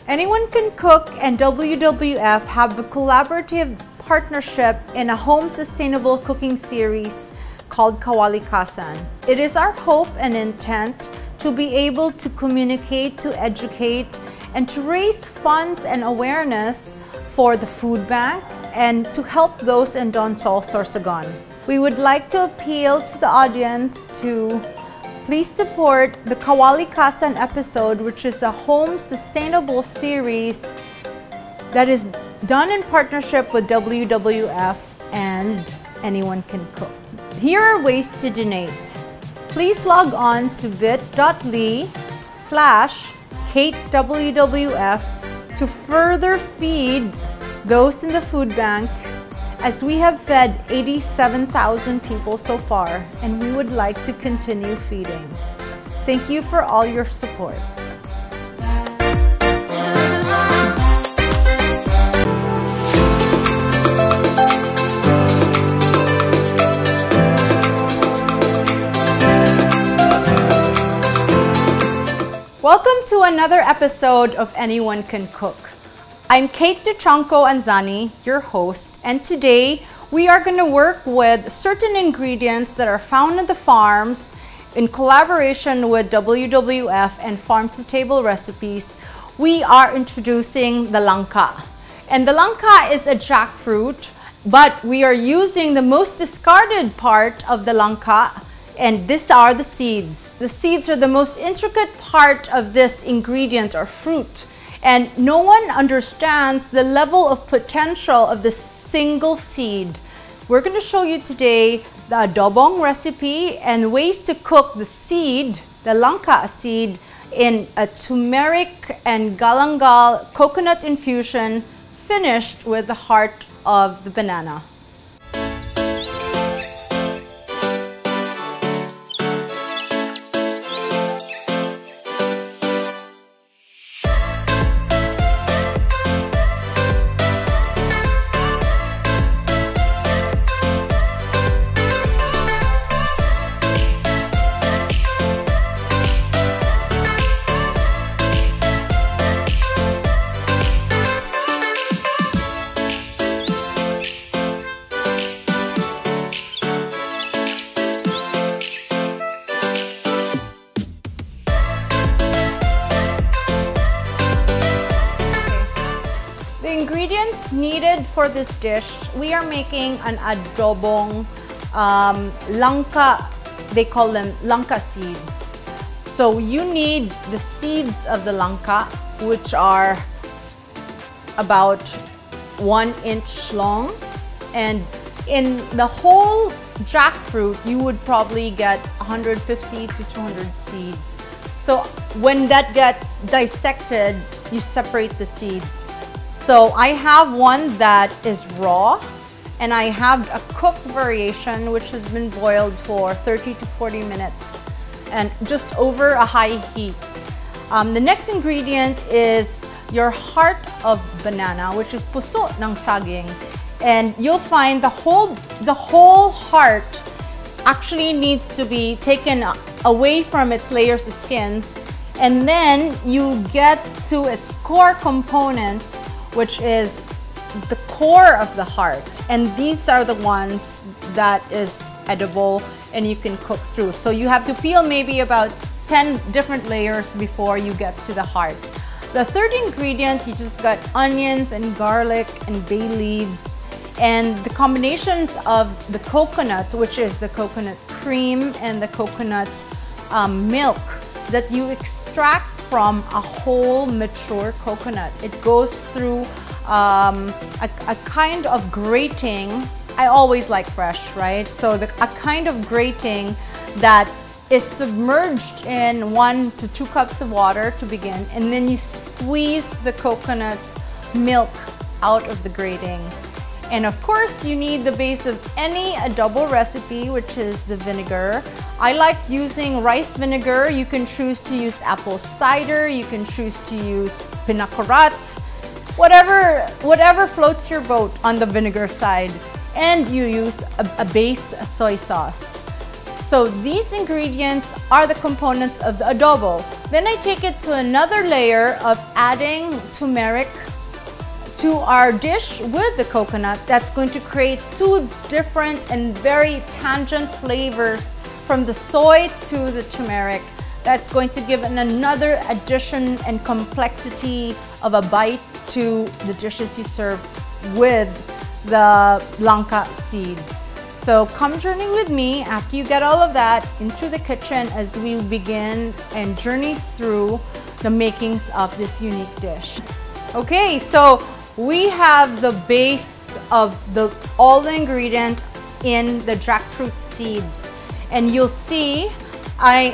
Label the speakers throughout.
Speaker 1: Anyone Can Cook and WWF have a collaborative partnership in a home sustainable cooking series called Kawali-Kasan. It is our hope and intent to be able to communicate, to educate, and to raise funds and awareness for the food bank and to help those in Donsol, Sorsogon. We would like to appeal to the audience to please support the Kawali-Kasan episode, which is a home sustainable series that is done in partnership with WWF and Anyone Can Cook. Here are ways to donate. Please log on to bit.ly/KateWWF to further feed those in the food bank, as we have fed 87,000 people so far, and we would like to continue feeding. Thank you for all your support. Welcome to another episode of Anyone Can Cook. I'm Kate Dychango-Anzani, your host, and today we are going to work with certain ingredients that are found in the farms in collaboration with WWF and Farm to Table Recipes. We are introducing the langka. And the langka is a jackfruit, but we are using the most discarded part of the langka, and these are the seeds. The seeds are the most intricate part of this ingredient or fruit. And no one understands the level of potential of this single seed. We're going to show you today the adobong recipe and ways to cook the seed, the langka seed, in a turmeric and galangal coconut infusion finished with the heart of the banana. The ingredients needed for this dish, we are making an adobong langka, they call them langka seeds. So you need the seeds of the langka, which are about 1 inch long. And in the whole jackfruit, you would probably get 150 to 200 seeds. So when that gets dissected, you separate the seeds. So I have one that is raw, and I have a cooked variation which has been boiled for 30 to 40 minutes and just over a high heat. The next ingredient is your heart of banana, which is puso ng saging. And you'll find the whole heart actually needs to be taken away from its layers of skins, and then you get to its core component, which is the core of the heart. And these are the ones that is edible and you can cook through. So you have to peel maybe about 10 different layers before you get to the heart. The third ingredient, you just got onions and garlic and bay leaves, and the combinations of the coconut, which is the coconut cream and the coconut milk that you extract from a whole mature coconut. It goes through a kind of grating. I always like fresh, right? So a kind of grating that is submerged in 1 to 2 cups of water to begin, and then you squeeze the coconut milk out of the grating. And of course, you need the base of any adobo recipe, which is the vinegar. I like using rice vinegar. You can choose to use apple cider. You can choose to use pinakurat. Whatever floats your boat on the vinegar side. And you use a base soy sauce. So these ingredients are the components of the adobo. Then I take it to another layer of adding turmeric to our dish with the coconut. That's going to create two different and very tangent flavors from the soy to the turmeric. That's going to give another addition and complexity of a bite to the dishes you serve with the langka seeds. So come journey with me after you get all of that into the kitchen as we begin and journey through the makings of this unique dish. Okay, so we have the base of all the ingredient in the jackfruit seeds. And you'll see I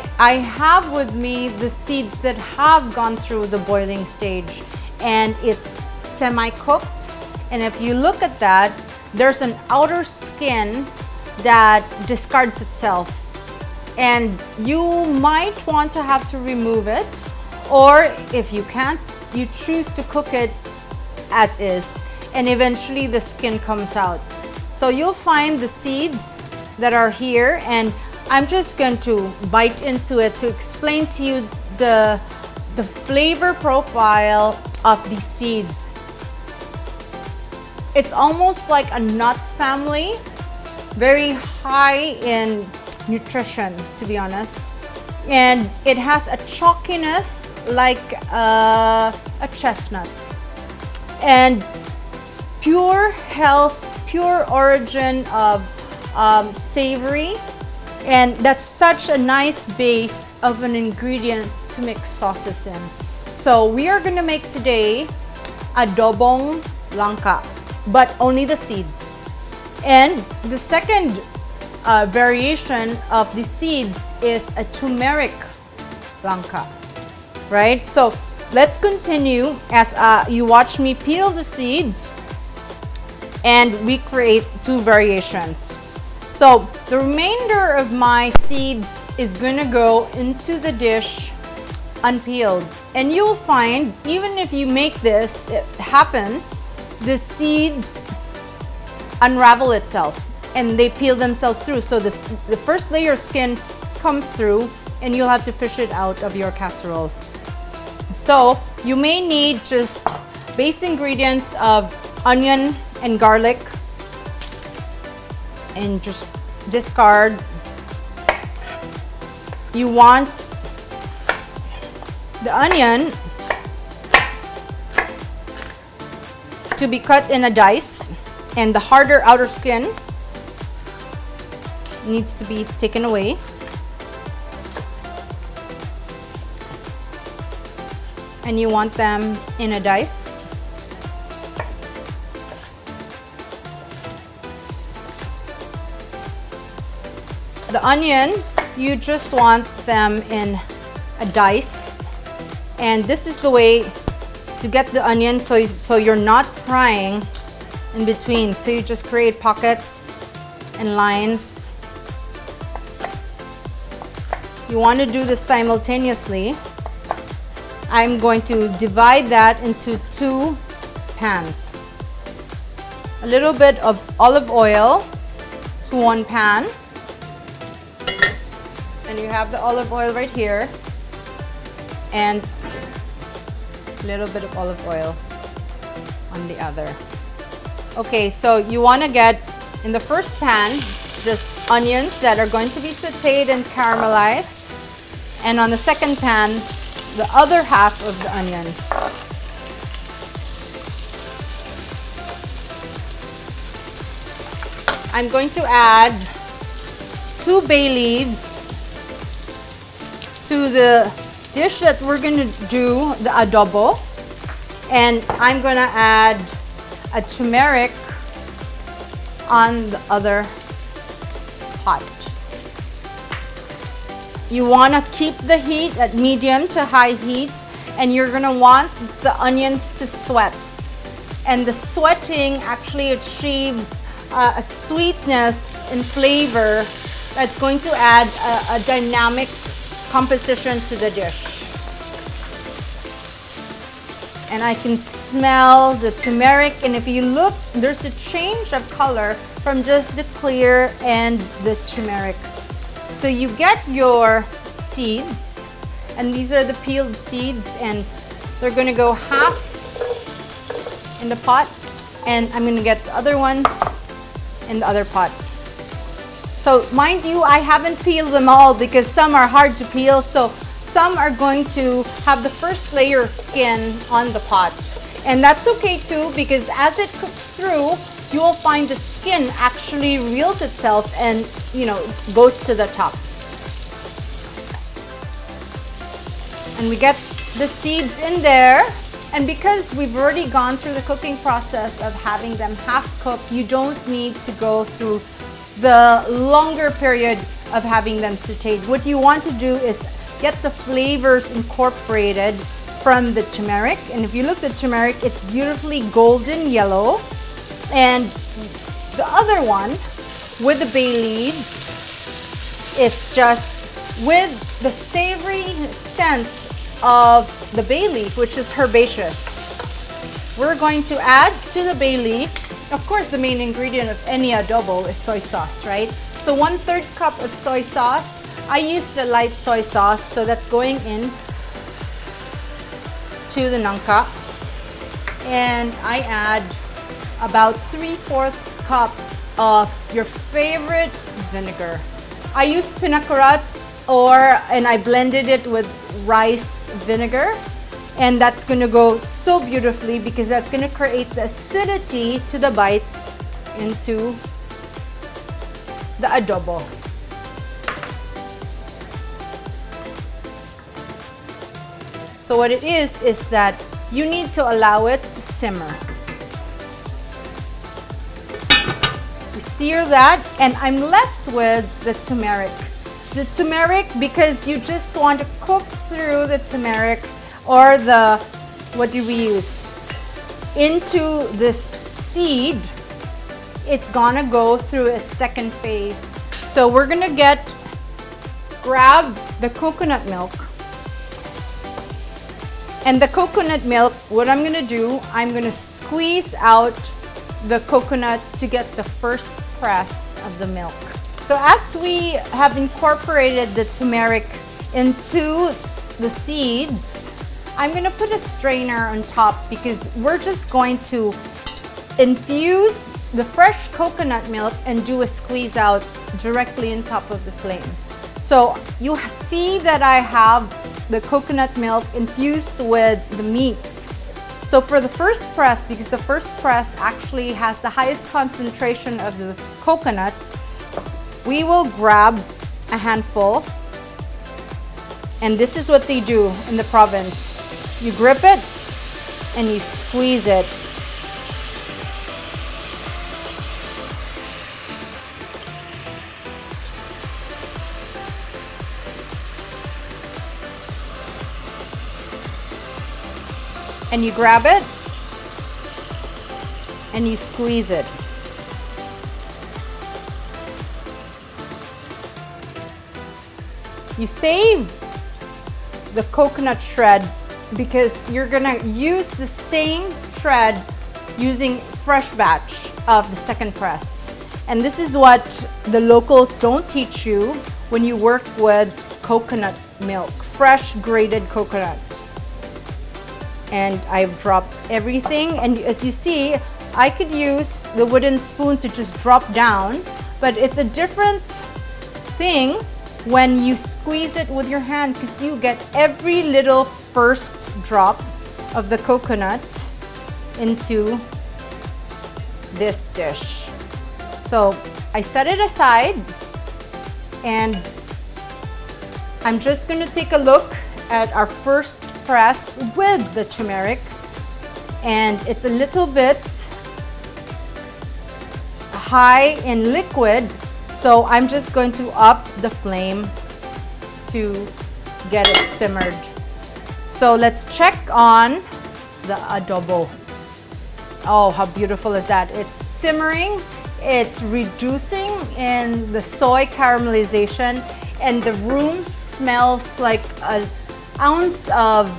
Speaker 1: have with me the seeds that have gone through the boiling stage, and it's semi-cooked. And if you look at that, there's an outer skin that discards itself, and you might want to have to remove it, or if you can't, you choose to cook it as is, and eventually the skin comes out. So you'll find the seeds that are here, and I'm just going to bite into it to explain to you the flavor profile of these seeds. It's almost like a nut family, very high in nutrition, to be honest. And it has a chalkiness like a chestnut. And pure health, pure origin of savory. And that's such a nice base of an ingredient to mix sauces in. So we are gonna make today adobong langka, but only the seeds. And the second variation of the seeds is a turmeric langka, right? So let's continue as you watch me peel the seeds, and we create two variations. So the remainder of my seeds is gonna go into the dish unpeeled. And you'll find, even if you make this happen, the seeds unravel itself and they peel themselves through. So the first layer of skin comes through, and you'll have to fish it out of your casserole. So you may need just base ingredients of onion and garlic, and just discard. You want the onion to be cut in a dice, and the harder outer skin needs to be taken away. And you want them in a dice. The onion, you just want them in a dice, and this is the way to get the onion so you're not frying in between. So you just create pockets and lines. You want to do this simultaneously. I'm going to divide that into two pans. A little bit of olive oil to one pan. And you have the olive oil right here, and a little bit of olive oil on the other. Okay, so you want to get in the first pan just onions that are going to be sauteed and caramelized, and on the second pan the other half of the onions. I'm going to add 2 bay leaves to the dish that we're going to do the adobo, and I'm going to add a turmeric on the other pot. You want to keep the heat at medium to high heat, and you're going to want the onions to sweat, and the sweating actually achieves a sweetness and flavor that's going to add a dynamic composition to the dish. And I can smell the turmeric, and if you look, there's a change of color from just the clear and the turmeric. So you get your seeds, and these are the peeled seeds, and they're gonna go half in the pot, and I'm gonna get the other ones in the other pot. So mind you, I haven't peeled them all because some are hard to peel, so some are going to have the first layer of skin on the pot. And that's okay too, because as it cooks through, you will find the skin actually reels itself and, you know, goes to the top. And we get the seeds in there. And because we've already gone through the cooking process of having them half cooked, you don't need to go through the longer period of having them sauteed. What you want to do is get the flavors incorporated from the turmeric. And if you look at the turmeric, it's beautifully golden yellow. And the other one with the bay leaves, it's just with the savory scent of the bay leaf, which is herbaceous. We're going to add to the bay leaf, of course, the main ingredient of any adobo is soy sauce, right? So 1/3 cup of soy sauce. I used a light soy sauce, so that's going in to the nangka. And I add about 3/4 cup of your favorite vinegar. I used pinakurat, and I blended it with rice vinegar, and that's going to go so beautifully because that's going to create the acidity to the bite into the adobo. So what it is that you need to allow it to simmer. You sear that, and I'm left with the turmeric. The turmeric, because you just want to cook through the turmeric or the, what do we use, into this seed. It's gonna go through its second phase. So we're gonna grab the coconut milk. And the coconut milk, what I'm gonna do, I'm gonna squeeze out the coconut to get the first press of the milk. So as we have incorporated the turmeric into the seeds, I'm going to put a strainer on top because we're just going to infuse the fresh coconut milk and do a squeeze out directly on top of the flame. So you see that I have the coconut milk infused with the meat. So for the first press, because the first press actually has the highest concentration of the coconut, we will grab a handful, and this is what they do in the province. You grip it and you squeeze it. And you grab it and you squeeze it. You save the coconut shred because you're gonna use the same shred using fresh batch of the second press. And this is what the locals don't teach you when you work with coconut milk, fresh grated coconut. And I've dropped everything, and as you see, I could use the wooden spoon to just drop down, but it's a different thing when you squeeze it with your hand because you get every little first drop of the coconut into this dish. So I set it aside, and I'm just going to take a look at our first press with the turmeric, and it's a little bit high in liquid, so I'm just going to up the flame to get it simmered. So let's check on the adobo. Oh, how beautiful is that? It's simmering, it's reducing in the soy caramelization, and the room smells like an ounce of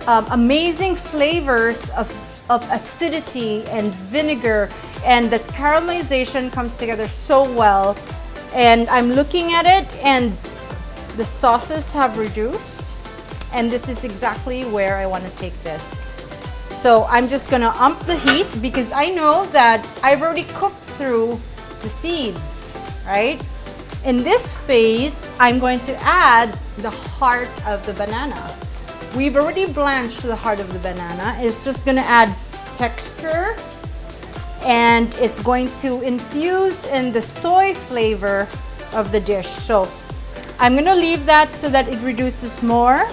Speaker 1: amazing flavors of acidity and vinegar, and the caramelization comes together so well. And I'm looking at it and the sauces have reduced, and this is exactly where I want to take this. So I'm just gonna ump the heat because I know that I've already cooked through the seeds, right? In this phase, I'm going to add the heart of the banana. We've already blanched the heart of the banana. It's just gonna add texture, and it's going to infuse in the soy flavor of the dish. So I'm gonna leave that so that it reduces more.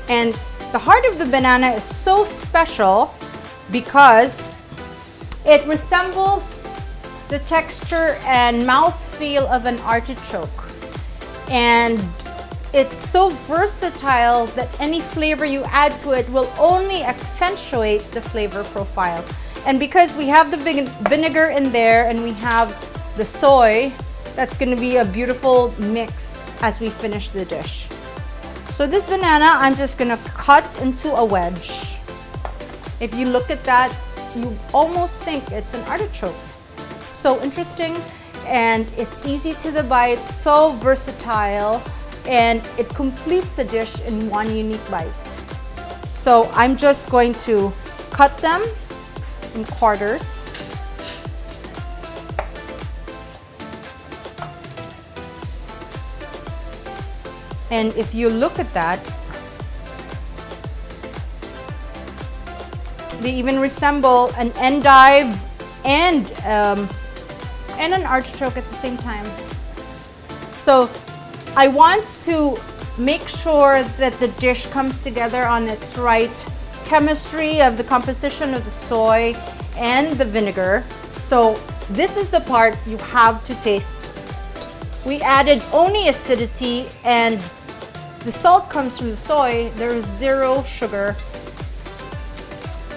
Speaker 1: And the heart of the banana is so special because it resembles the texture and mouthfeel of an artichoke. And it's so versatile that any flavor you add to it will only accentuate the flavor profile. And because we have the vinegar in there and we have the soy, that's going to be a beautiful mix as we finish the dish. So this banana, I'm just going to cut into a wedge. If you look at that, you almost think it's an artichoke. So interesting, and it's easy to the bite, so versatile, and it completes the dish in one unique bite. So I'm just going to cut them in quarters. And if you look at that, they even resemble an endive and an artichoke at the same time. So I want to make sure that the dish comes together on its right chemistry of the composition of the soy and the vinegar. So this is the part you have to taste. We added only acidity, and the salt comes from the soy. There is zero sugar.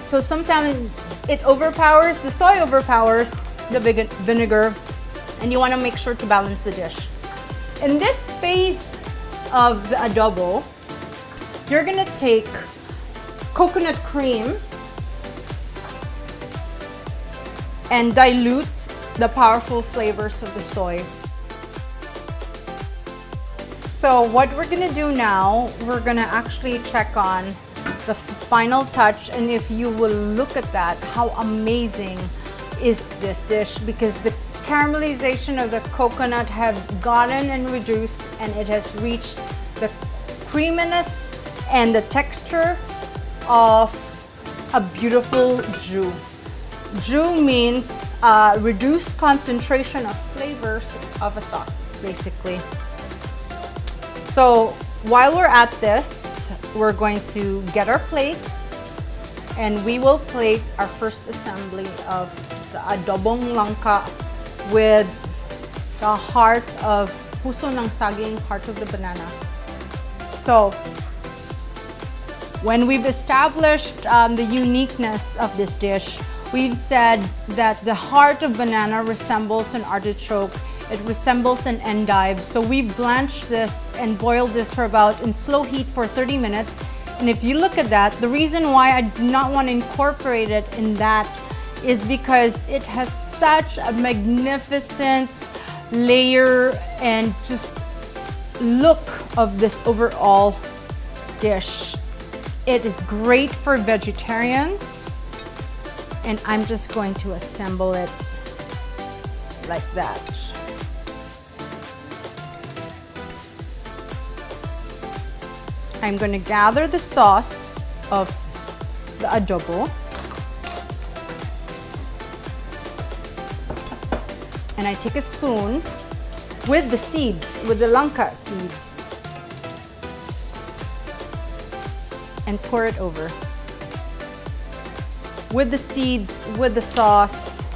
Speaker 1: So sometimes it overpowers, the soy overpowers the vinegar, and you want to make sure to balance the dish. In this phase of the adobo, you're going to take coconut cream and dilute the powerful flavors of the soy. So what we're gonna do now, we're gonna actually check on the final touch, and if you will look at that, how amazing is this dish, because the caramelization of the coconut have gotten and reduced, and it has reached the creaminess and the texture of a beautiful jus. Jus means reduced concentration of flavors of a sauce, basically. So while we're at this, we're going to get our plates, and we will plate our first assembly of the adobong langka with the heart of puso ng saging, heart of the banana. So when we've established the uniqueness of this dish, we've said that the heart of banana resembles an artichoke. It resembles an endive. So we blanched this and boiled this for in slow heat for 30 minutes. And if you look at that, the reason why I do not want to incorporate it in that is because it has such a magnificent layer and just look of this overall dish. It is great for vegetarians, and I'm just going to assemble it like that. I'm going to gather the sauce of the adobo, and I take a spoon with the seeds, with the langka seeds, and pour it over. With the seeds, with the sauce.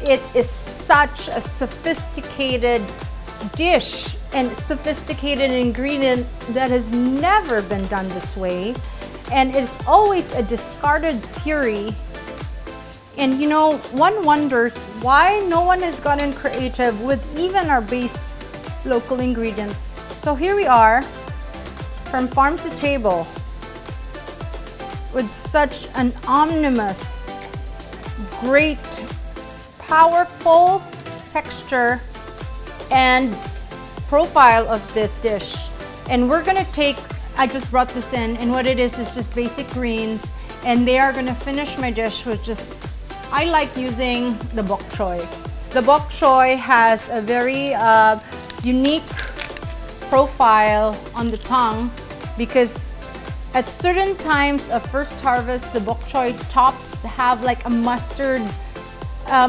Speaker 1: It is such a sophisticated dish and sophisticated ingredient that has never been done this way. And it's always a discarded theory And you know, one wonders why no one has gotten creative with even our base local ingredients. So here we are, from farm to table, with such an omnibus, great, powerful texture and profile of this dish. And we're gonna take, I just brought this in, and what it is just basic greens, and they are gonna finish my dish with just, I like using the bok choy. The bok choy has a very unique profile on the tongue because at certain times of first harvest, the bok choy tops have like a mustard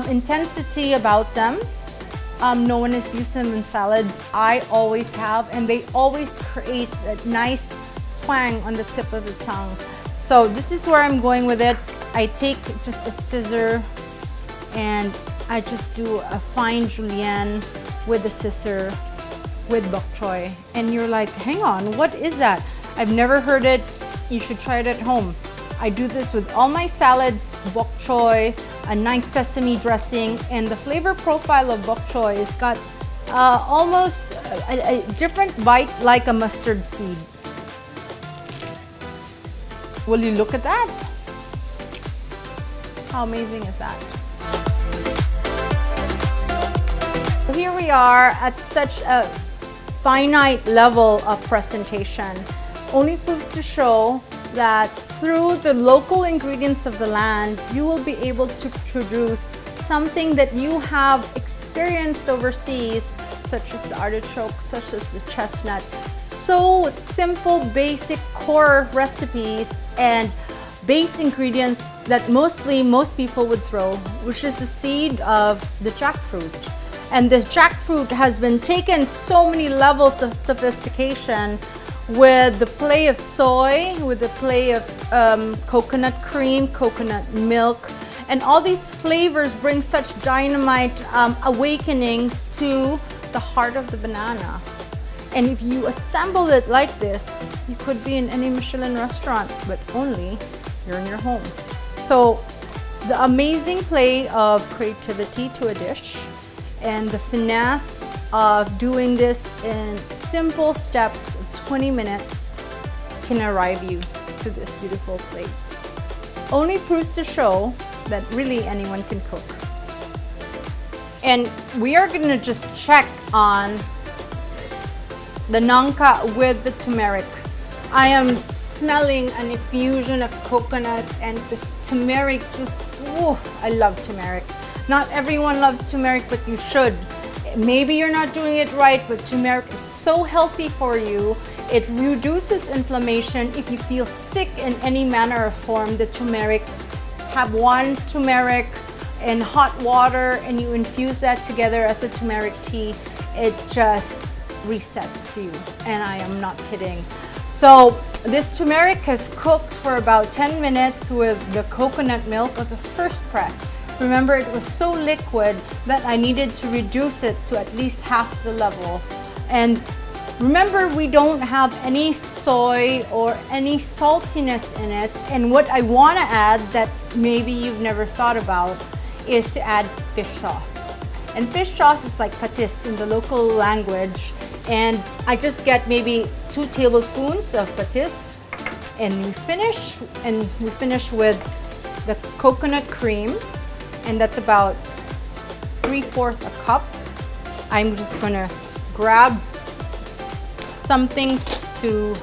Speaker 1: intensity about them. No one has used them in salads. I always have, and they always create that nice twang on the tip of the tongue. So this is where I'm going with it. I take just a scissor and I just do a fine julienne with the scissor with bok choy. And you're like, hang on, what is that? I've never heard it. You should try it at home. I do this with all my salads, bok choy, a nice sesame dressing, and the flavor profile of bok choy has got almost a different bite like a mustard seed. Will you look at that? How amazing is that? Here we are at such a finite level of presentation. Only proves to show that through the local ingredients of the land, you will be able to produce something that you have experienced overseas, such as the artichoke, such as the chestnut. So simple, basic core recipes and base ingredients that most people would throw, which is the seed of the jackfruit. And this jackfruit has been taken so many levels of sophistication with the play of soy, with the play of coconut cream, coconut milk, and all these flavors bring such dynamite awakenings to the heart of the banana. And if you assemble it like this, you could be in any Michelin restaurant, but only you're in your home. So the amazing play of creativity to a dish and the finesse of doing this in simple steps of 20 minutes can arrive you to this beautiful plate. Only proves to show that really anyone can cook. And we are gonna just check on the nangka with the turmeric. I am smelling an infusion of coconut and this turmeric just, ooh, I love turmeric. Not everyone loves turmeric, but you should. Maybe you're not doing it right, but turmeric is so healthy for you. It reduces inflammation. If you feel sick in any manner or form, the turmeric, have 1 turmeric in hot water and you infuse that together as a turmeric tea. It just resets you, and I am not kidding. So this turmeric has cooked for about 10 minutes with the coconut milk of the first press. Remember, it was so liquid that I needed to reduce it to at least half the level. And remember, we don't have any soy or any saltiness in it. And what I want to add that maybe you've never thought about is to add fish sauce. And fish sauce is like patis in the local language. And I just get maybe 2 tablespoons of patis, and we finish with the coconut cream. And that's about 3/4 a cup. I'm just gonna grab something to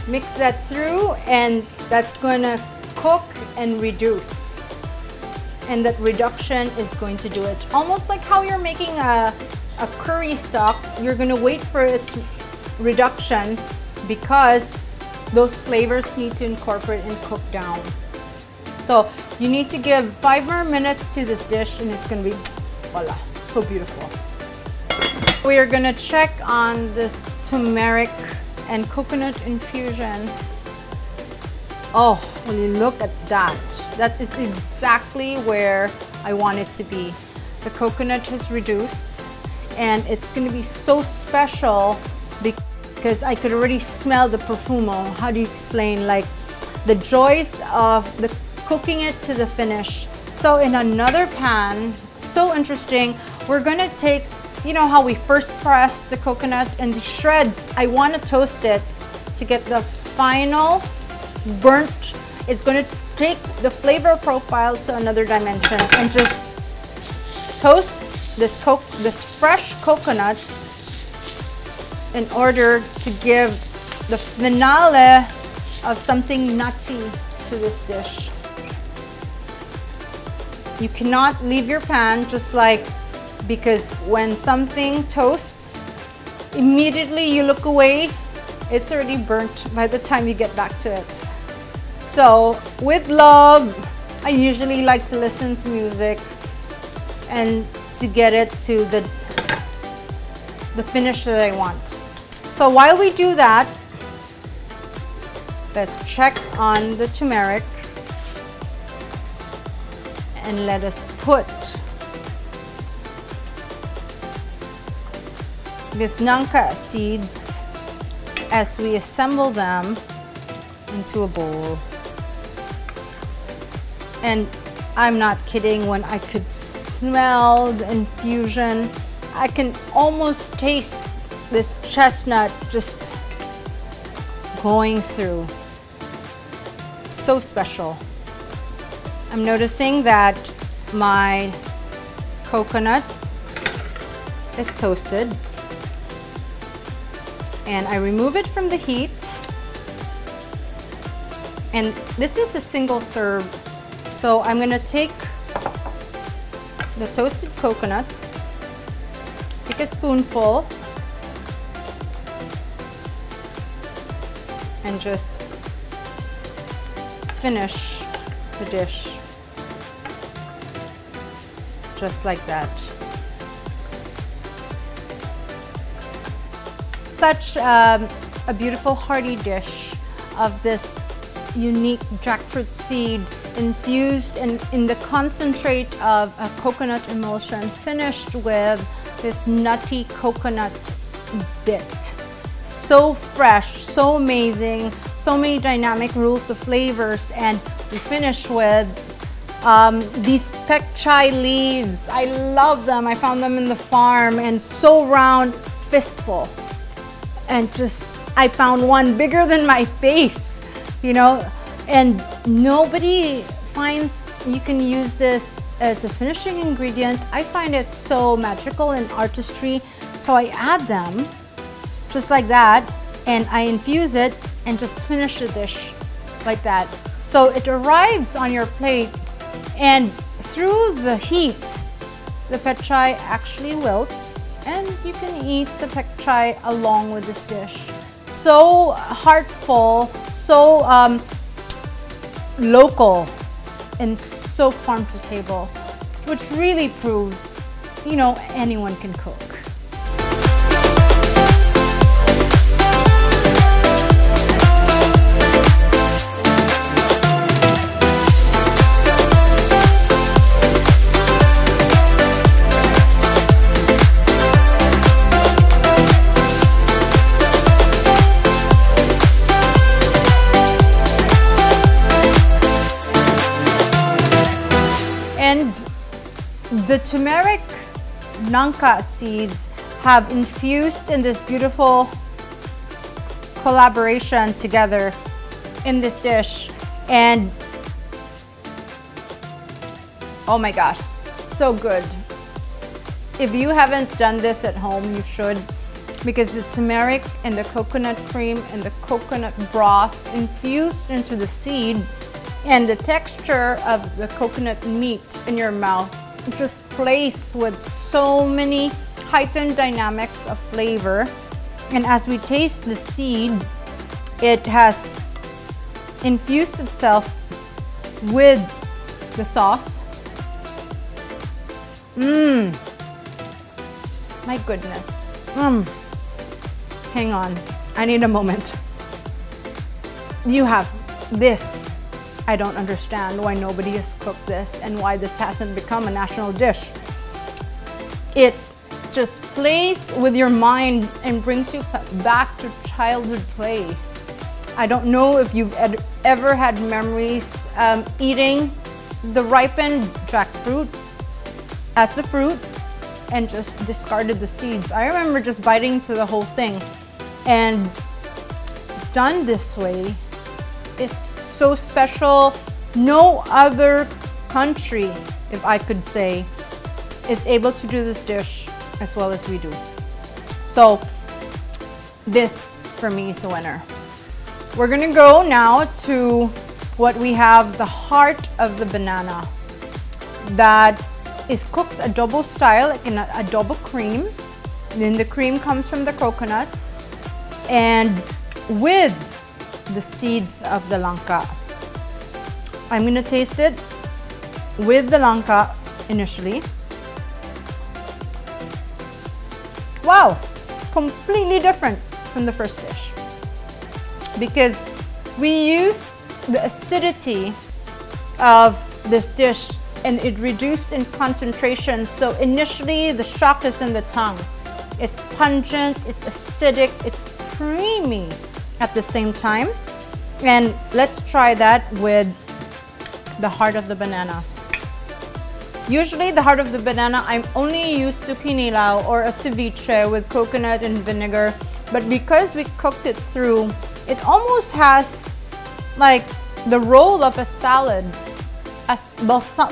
Speaker 1: mix that through, and that's gonna cook and reduce. And that reduction is going to do it. Almost like how you're making a curry stock, you're gonna wait for its reduction because those flavors need to incorporate and cook down. So you need to give 5 more minutes to this dish and it's gonna be, voila, so beautiful. We are gonna check on this turmeric and coconut infusion. Oh, when you look at that, that is exactly where I want it to be. The coconut has reduced and it's gonna be so special because I could already smell the profumo. How do you explain, like the joys of the cooking it to the finish. So in another pan, so interesting, we're gonna take, you know how we first pressed the coconut and the shreds, I wanna toast it to get the final burnt. It's gonna take the flavor profile to another dimension, and just toast this fresh coconut in order to give the finale of something nutty to this dish. You cannot leave your pan just like, because when something toasts, immediately you look away, it's already burnt by the time you get back to it. So with love, I usually like to listen to music and to get it to the finish that I want. So while we do that, let's check on the turmeric and let us put these nangka seeds as we assemble them into a bowl. And I'm not kidding when I could smell the infusion. I can almost taste this chestnut just going through. So special. I'm noticing that my coconut is toasted, and I remove it from the heat. And this is a single serve, so I'm gonna take the toasted coconuts, take a spoonful, and just finish the dish just like that. Such a beautiful hearty dish of this unique jackfruit seed infused in the concentrate of a coconut emulsion, finished with this nutty coconut bit. So fresh, so amazing, so many dynamic rules of flavors, and we finish with these pek chai leaves. I love them. I found them in the farm, and so round, fistful. And just, I found one bigger than my face, you know, and nobody finds you can use this as a finishing ingredient. I find it so magical and artistry. So I add them just like that, and I infuse it and just finish the dish like that. So it arrives on your plate, and through the heat, the pet chai actually wilts, and you can eat the pet chai along with this dish. So heartful, so local, and so farm to table, which really proves, you know, anyone can cook. And the turmeric nangka seeds have infused in this beautiful collaboration together in this dish. And oh my gosh, so good. If you haven't done this at home, you should, because the turmeric and the coconut cream and the coconut broth infused into the seed, and the texture of the coconut meat in your mouth just plays with so many heightened dynamics of flavor. And as we taste the seed, it has infused itself with the sauce. My goodness. Hang on, I need a moment. You have this. I don't understand why nobody has cooked this and why this hasn't become a national dish. It just plays with your mind and brings you back to childhood play. I don't know if you've ever had memories eating the ripened jackfruit as the fruit and just discarded the seeds. I remember just biting into the whole thing, and done this way, it's so special. No other country, if I could say, is able to do this dish as well as we do. So this for me is a winner. We're gonna go now to what we have, the heart of the banana, that is cooked adobo style, like in adobo cream. Then the cream comes from the coconut and with the seeds of the langka. I'm gonna taste it with the langka initially. Wow, completely different from the first dish, because we use the acidity of this dish and it reduced in concentration. So initially the shock is in the tongue. It's pungent, it's acidic, it's creamy at the same time. And let's try that with the heart of the banana. Usually the heart of the banana, I'm only used to kinilaw or a ceviche with coconut and vinegar. But because we cooked it through, it almost has like the role of a salad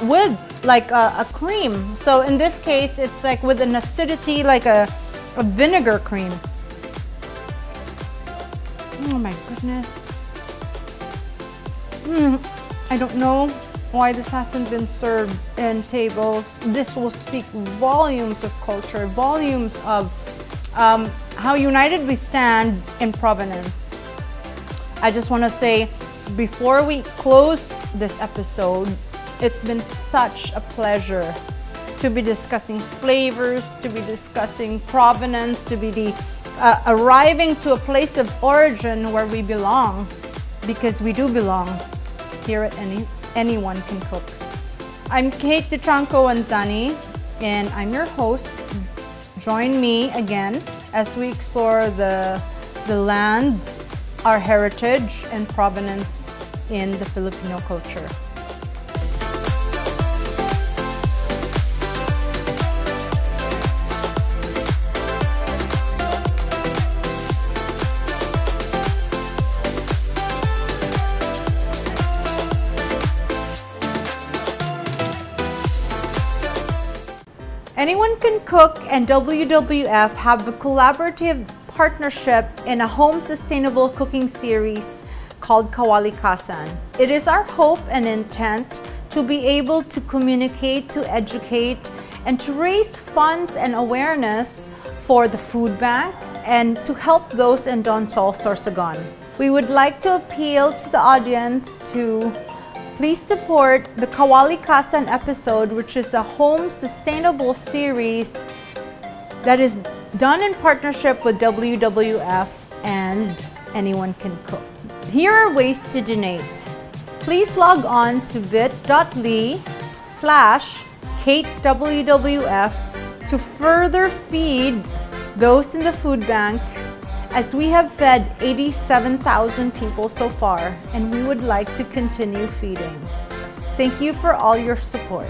Speaker 1: with like a cream. So in this case, it's like with an acidity, like a vinegar cream. Oh my goodness. I don't know why this hasn't been served in tables. This will speak volumes of culture, volumes of how united we stand in provenance. I just want to say, before we close this episode, it's been such a pleasure to be discussing flavors, to be discussing provenance, to be arriving to a place of origin where we belong, because we do belong here at Anyone Can Cook. I'm Kate Dychango-Anzani and I'm your host. Join me again as we explore the lands, our heritage and provenance in the Filipino culture. Anyone Can Cook and WWF have a collaborative partnership in a home sustainable cooking series called Kawali-Kasan. It is our hope and intent to be able to communicate, to educate, and to raise funds and awareness for the food bank and to help those in Donsol, Sorsogon. We would like to appeal to the audience to please support the Kawali-Kasan episode, which is a home sustainable series that is done in partnership with WWF and Anyone Can Cook. Here are ways to donate. Please log on to bit.ly/KateWWF to further feed those in the food bank, as we have fed 87,000 people so far, and we would like to continue feeding. Thank you for all your support.